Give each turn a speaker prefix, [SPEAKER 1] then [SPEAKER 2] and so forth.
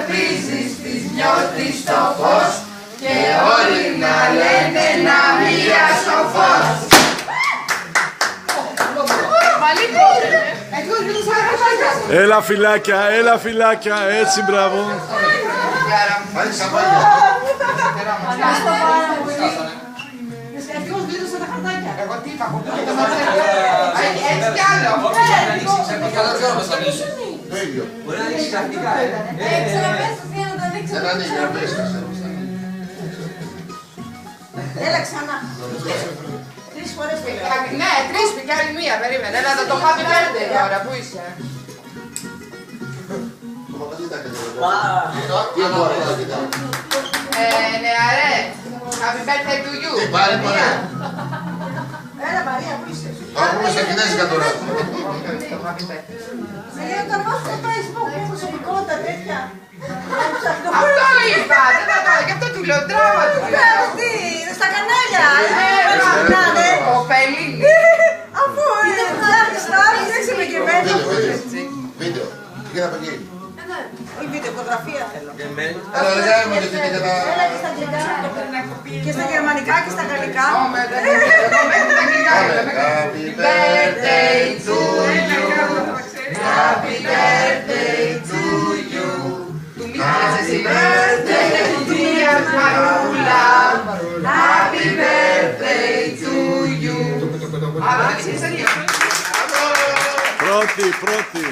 [SPEAKER 1] φωτίζεις τις νιώτης στο φως και όλοι να λένε να μοιράς ο φως.
[SPEAKER 2] Έλα φυλάκια, έτσι μπράβο.
[SPEAKER 1] Ευτυχώς γλίτωσα τα χαρτάκια. Εγώ τι είπα, από το έτσι κι άλλο.
[SPEAKER 3] Καλά δυο μας θα λύσει.
[SPEAKER 4] Το ίδιο.
[SPEAKER 3] Μπορεί να ανοίξει ξαφνικά,
[SPEAKER 5] Έξερα μέσα Σοφία να το ανοίξω.
[SPEAKER 4] Δεν ανοίγει, να πες.
[SPEAKER 1] Έλα ξανά. 3 φορές πήγα.
[SPEAKER 5] Ναι, 3 πήγε άλλη μία, περίμενε. Έλα να το happy birthday τώρα, πού είσαι.
[SPEAKER 4] Το μαγαζί τα κατεβαίνω. Τι μπορεί να κοιτάω.
[SPEAKER 5] Νεαρέ, happy birthday to you.
[SPEAKER 4] Τι πάρει μωρέ.
[SPEAKER 1] Έλα Μαρία, πού είσαι.
[SPEAKER 4] Θα πούμε στα κινέζικα τώρα.
[SPEAKER 1] Σε λέω να βάζω στο Facebook, έχω προσωπικότητα τέτοια.
[SPEAKER 5] Αυτό είπα, δεν θα το και αυτό του λέω, δράμα του λέω.
[SPEAKER 1] Τι, στα κανάλια.
[SPEAKER 5] Ο Πελίνη.
[SPEAKER 1] Αφού είναι φτιάχνεις τα άλλα, δεν ξεμεγεμένο.
[SPEAKER 4] Βίντεο. Τι να παγγεί.
[SPEAKER 1] Όχι βίντεο, φωτογραφία θέλω.
[SPEAKER 4] Αλλά λέγαμε με την κατά...
[SPEAKER 1] Έλα και στα αγγλικά. Και στα γερμανικά και στα γαλλικά.
[SPEAKER 4] Happy birthday to you.
[SPEAKER 1] Happy birthday to you. Happy birthday dear Marula. Happy birthday to you.
[SPEAKER 5] Άρα, δεν ξέρεις,
[SPEAKER 2] Πρώτη.